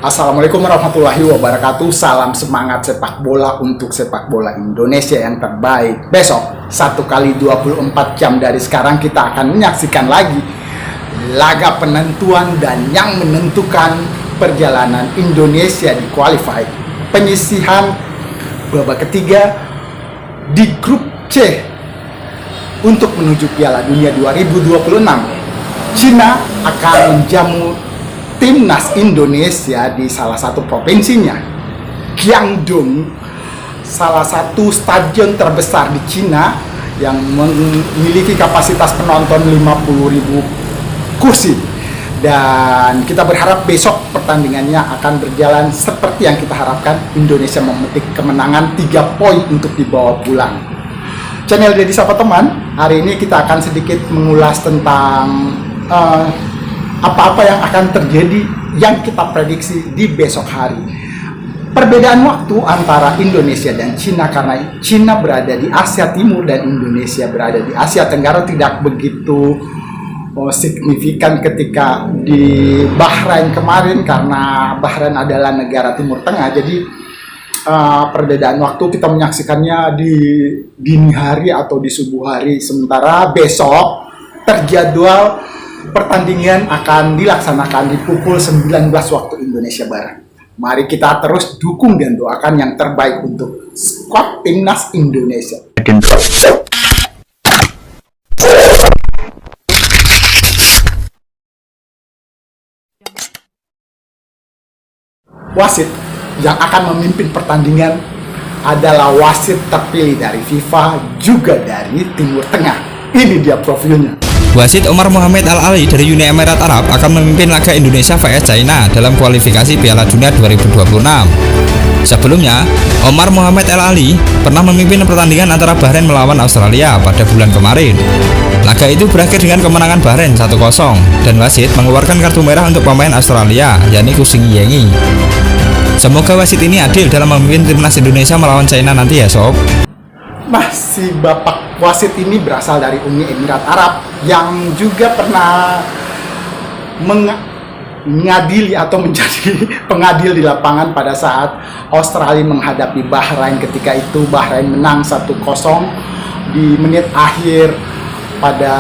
Assalamualaikum warahmatullahi wabarakatuh. Salam semangat sepak bola untuk sepak bola Indonesia yang terbaik. Besok 1x24 jam dari sekarang kita akan menyaksikan lagi laga penentuan dan yang menentukan perjalanan Indonesia di qualify penyisihan babak ketiga di grup C untuk menuju Piala Dunia 2026. Cina akan menjamu timnas Indonesia di salah satu provinsinya, Guangdong, salah satu stadion terbesar di Cina yang memiliki kapasitas penonton 50.000 kursi. Dan kita berharap besok pertandingannya akan berjalan seperti yang kita harapkan. Indonesia memetik kemenangan 3 poin untuk dibawa pulang. Channel Deddy Sapa Teman, hari ini kita akan sedikit mengulas tentang apa-apa yang akan terjadi yang kita prediksi di besok hari. Perbedaan waktu antara Indonesia dan Cina, karena Cina berada di Asia Timur dan Indonesia berada di Asia Tenggara, tidak begitu signifikan ketika di Bahrain kemarin, karena Bahrain adalah negara Timur Tengah. Jadi perbedaan waktu kita menyaksikannya di dini hari atau di subuh hari, sementara besok terjadwal pertandingan akan dilaksanakan di pukul 19 waktu Indonesia Barat. Mari kita terus dukung dan doakan yang terbaik untuk skuad timnas Indonesia. Wasit yang akan memimpin pertandingan adalah wasit terpilih dari FIFA, juga dari Timur Tengah. Ini dia profilnya. Wasit Omar Mohamed Al-Ali dari Uni Emirat Arab akan memimpin laga Indonesia vs China dalam kualifikasi Piala Dunia 2026. Sebelumnya, Omar Mohamed Al-Ali pernah memimpin pertandingan antara Bahrain melawan Australia pada bulan kemarin. Laga itu berakhir dengan kemenangan Bahrain 1-0 dan wasit mengeluarkan kartu merah untuk pemain Australia, yakni Kusing Yengi. Semoga wasit ini adil dalam memimpin timnas Indonesia melawan China nanti ya sob. Nah, si bapak wasit ini berasal dari Uni Emirat Arab yang juga pernah mengadili atau menjadi pengadil di lapangan pada saat Australia menghadapi Bahrain. Ketika itu Bahrain menang 1-0 di menit akhir pada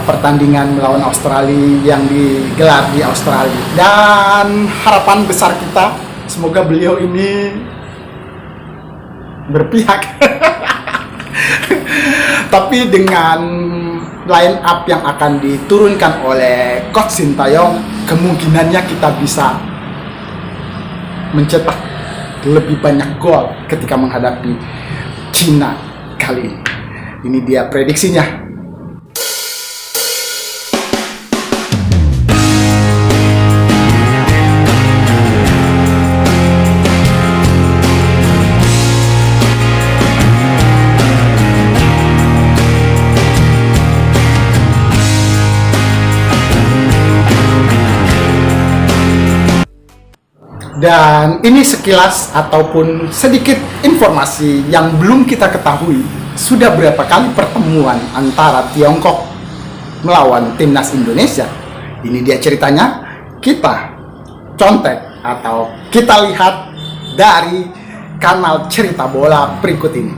pertandingan melawan Australia yang digelar di Australia. Dan harapan besar kita, semoga beliau ini berpihak. Tapi dengan line up yang akan diturunkan oleh Coach Sintayong, kemungkinannya kita bisa mencetak lebih banyak gol ketika menghadapi Cina kali ini. Ini dia prediksinya. Dan ini sekilas ataupun sedikit informasi yang belum kita ketahui. Sudah berapa kali pertemuan antara Tiongkok melawan timnas Indonesia? Ini dia ceritanya. Kita contek atau kita lihat dari kanal Cerita Bola berikut ini.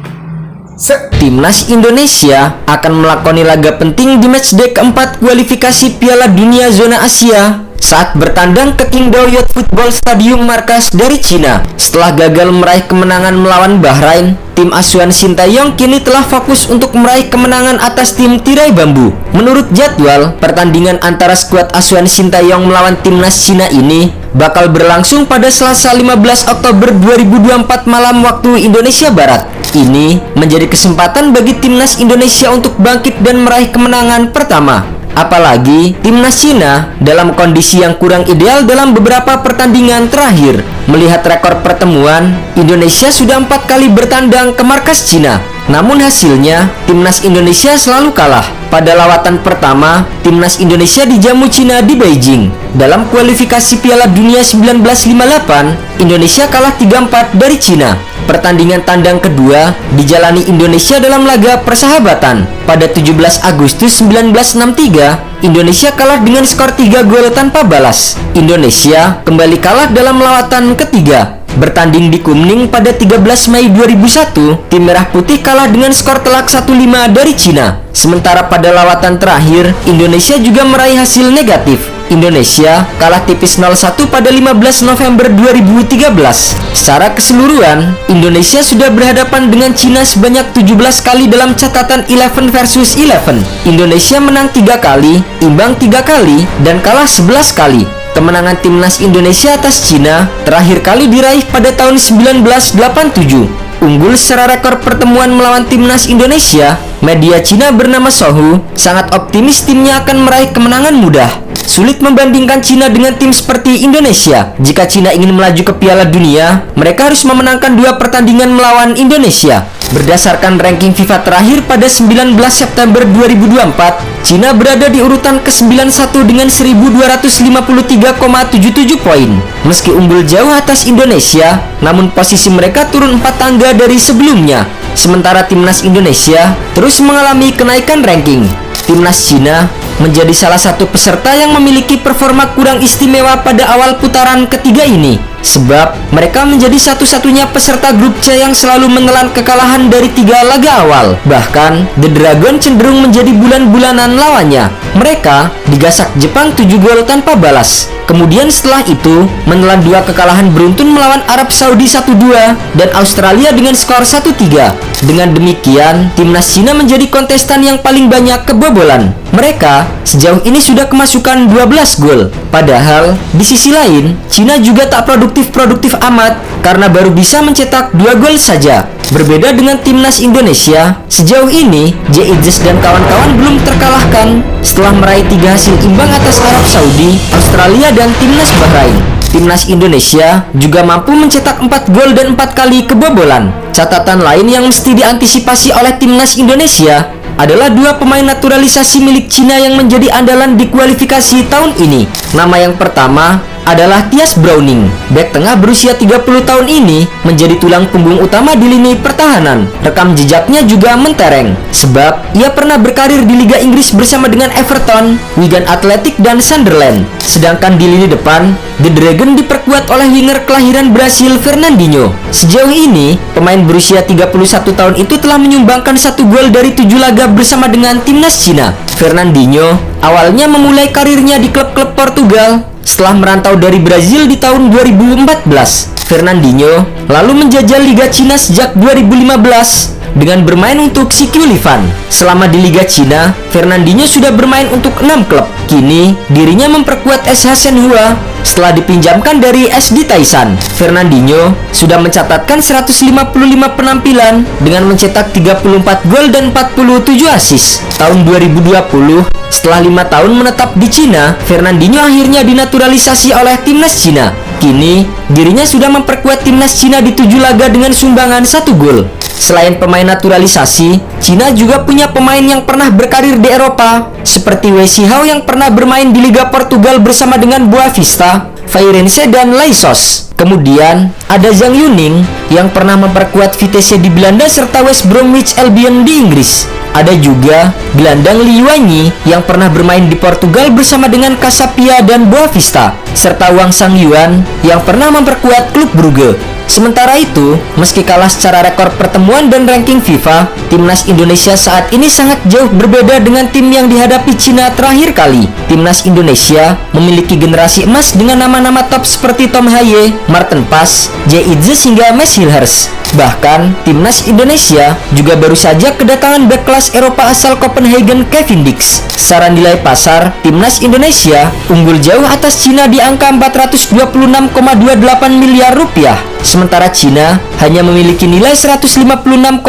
Timnas Indonesia akan melakoni laga penting di matchday keempat kualifikasi Piala Dunia Zona Asia saat bertandang ke Qingdao Youth Football Stadium markas dari Cina. Setelah gagal meraih kemenangan melawan Bahrain, tim asuhan Sintayong kini telah fokus untuk meraih kemenangan atas tim tirai bambu. Menurut jadwal, pertandingan antara skuad asuhan Sintayong melawan timnas Cina ini bakal berlangsung pada Selasa 15 Oktober 2024 malam waktu Indonesia Barat. Ini menjadi kesempatan bagi timnas Indonesia untuk bangkit dan meraih kemenangan pertama. Apalagi timnas Cina dalam kondisi yang kurang ideal dalam beberapa pertandingan terakhir. Melihat rekor pertemuan, Indonesia sudah 4 kali bertandang ke markas Cina. Namun hasilnya, timnas Indonesia selalu kalah. Pada lawatan pertama, timnas Indonesia dijamu Cina di Beijing. Dalam kualifikasi Piala Dunia 1958, Indonesia kalah 3-4 dari Cina. Pertandingan tandang kedua dijalani Indonesia dalam laga persahabatan. Pada 17 Agustus 1963, Indonesia kalah dengan skor 3 gol tanpa balas. Indonesia kembali kalah dalam lawatan ketiga. Bertanding di Kunming pada 13 Mei 2001, tim Merah Putih kalah dengan skor telak 1-5 dari Cina. Sementara pada lawatan terakhir, Indonesia juga meraih hasil negatif. Indonesia kalah tipis 0-1 pada 15 November 2013. Secara keseluruhan, Indonesia sudah berhadapan dengan Cina sebanyak 17 kali dalam catatan 11 versus 11. Indonesia menang 3 kali, imbang 3 kali, dan kalah 11 kali. Kemenangan timnas Indonesia atas Cina terakhir kali diraih pada tahun 1987. Unggul secara rekor pertemuan melawan timnas Indonesia, media Cina bernama Sohu sangat optimis timnya akan meraih kemenangan mudah. Sulit membandingkan Cina dengan tim seperti Indonesia. Jika Cina ingin melaju ke Piala Dunia, mereka harus memenangkan 2 pertandingan melawan Indonesia. Berdasarkan ranking FIFA terakhir pada 19 September 2024, Cina berada di urutan ke-91 dengan 1253,77 poin. Meski unggul jauh atas Indonesia, namun posisi mereka turun 4 tangga dari sebelumnya. Sementara timnas Indonesia terus mengalami kenaikan ranking. Timnas Cina menjadi salah satu peserta yang memiliki performa kurang istimewa pada awal putaran ketiga ini, sebab mereka menjadi satu-satunya peserta grup C yang selalu menelan kekalahan dari 3 laga awal. Bahkan, The Dragon cenderung menjadi bulan-bulanan lawannya. Mereka digasak Jepang 7 gol tanpa balas. Kemudian setelah itu, menelan 2 kekalahan beruntun melawan Arab Saudi 1-2 dan Australia dengan skor 1-3. Dengan demikian, timnas Cina menjadi kontestan yang paling banyak kebobolan. Mereka sejauh ini sudah kemasukan 12 gol. Padahal, di sisi lain, Cina juga tak produktif amat karena baru bisa mencetak 2 gol saja. Berbeda dengan timnas Indonesia, sejauh ini J.Idris dan kawan-kawan belum terkalahkan setelah meraih 3 hasil imbang atas Arab Saudi, Australia, dan timnas Bahrain. Timnas Indonesia juga mampu mencetak 4 gol dan 4 kali kebobolan. Catatan lain yang mesti diantisipasi oleh timnas Indonesia adalah 2 pemain naturalisasi milik Cina yang menjadi andalan di kualifikasi tahun ini. Nama yang pertama adalah Thias Browning. Bek tengah berusia 30 tahun ini menjadi tulang punggung utama di lini pertahanan. Rekam jejaknya juga mentereng, sebab ia pernah berkarir di Liga Inggris bersama dengan Everton, Wigan Athletic, dan Sunderland. Sedangkan di lini depan, The Dragon diperkuat oleh winger kelahiran Brasil Fernandinho. Sejauh ini, pemain berusia 31 tahun itu telah menyumbangkan 1 gol dari 7 laga bersama dengan timnas Cina. Fernandinho awalnya memulai karirnya di klub-klub Portugal. Setelah merantau dari Brazil di tahun 2014, Fernandinho lalu menjajal Liga Cina sejak 2015 dengan bermain untuk CQ Livan. Selama di Liga Cina, Fernandinho sudah bermain untuk 6 klub. Kini, dirinya memperkuat SH Shenhua setelah dipinjamkan dari SD Taishan. Fernandinho sudah mencatatkan 155 penampilan dengan mencetak 34 gol dan 47 assist. Tahun 2020, setelah 5 tahun menetap di Cina, Fernandinho akhirnya dinaturalisasi oleh timnas Cina. Kini, dirinya sudah memperkuat timnas Cina di 7 laga dengan sumbangan 1 gol. Selain pemain naturalisasi, Cina juga punya pemain yang pernah berkarir di Eropa, seperti Wei Xihao yang pernah bermain di Liga Portugal bersama dengan Boavista, Feirense, dan Laisos. Kemudian, ada Zhang Yuning yang pernah memperkuat Vitesse di Belanda serta West Bromwich Albion di Inggris. Ada juga gelandang Li Yuanyi yang pernah bermain di Portugal bersama dengan Casapia dan Boavista, serta Wang Sangyuan yang pernah memperkuat klub Brugge. Sementara itu, meski kalah secara rekor pertemuan dan ranking FIFA, timnas Indonesia saat ini sangat jauh berbeda dengan tim yang dihadapi Cina terakhir kali. Timnas Indonesia memiliki generasi emas dengan nama-nama top seperti Tom Haye, Martin Paes, J.Idris, hingga Max Hilhers. Bahkan, timnas Indonesia juga baru saja kedatangan bek kelas Eropa asal Copenhagen, Kevin Dix. Secara nilai pasar, timnas Indonesia unggul jauh atas Cina di angka 426,28 miliar rupiah. Sementara Cina hanya memiliki nilai 156,87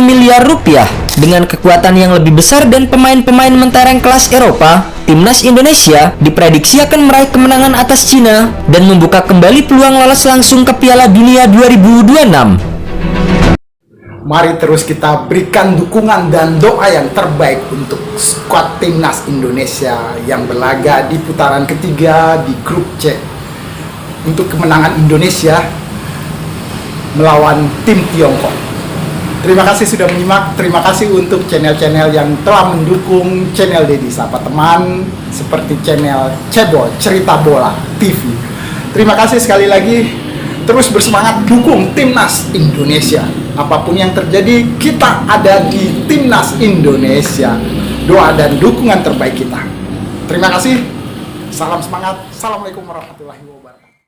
miliar rupiah. Dengan kekuatan yang lebih besar dan pemain-pemain mentereng kelas Eropa, timnas Indonesia diprediksi akan meraih kemenangan atas Cina dan membuka kembali peluang lolos langsung ke Piala Dunia 2026. Mari terus kita berikan dukungan dan doa yang terbaik untuk skuad timnas Indonesia yang berlaga di putaran ketiga di grup C untuk kemenangan Indonesia melawan tim Tiongkok. Terima kasih sudah menyimak. Terima kasih untuk channel-channel yang telah mendukung channel Dedi Sapa Teman, seperti channel Cebol Cerita Bola TV. Terima kasih sekali lagi. Terus bersemangat dukung timnas Indonesia. Apapun yang terjadi, kita ada di timnas Indonesia. Doa dan dukungan terbaik kita. Terima kasih. Salam semangat. Assalamualaikum warahmatullahi wabarakatuh.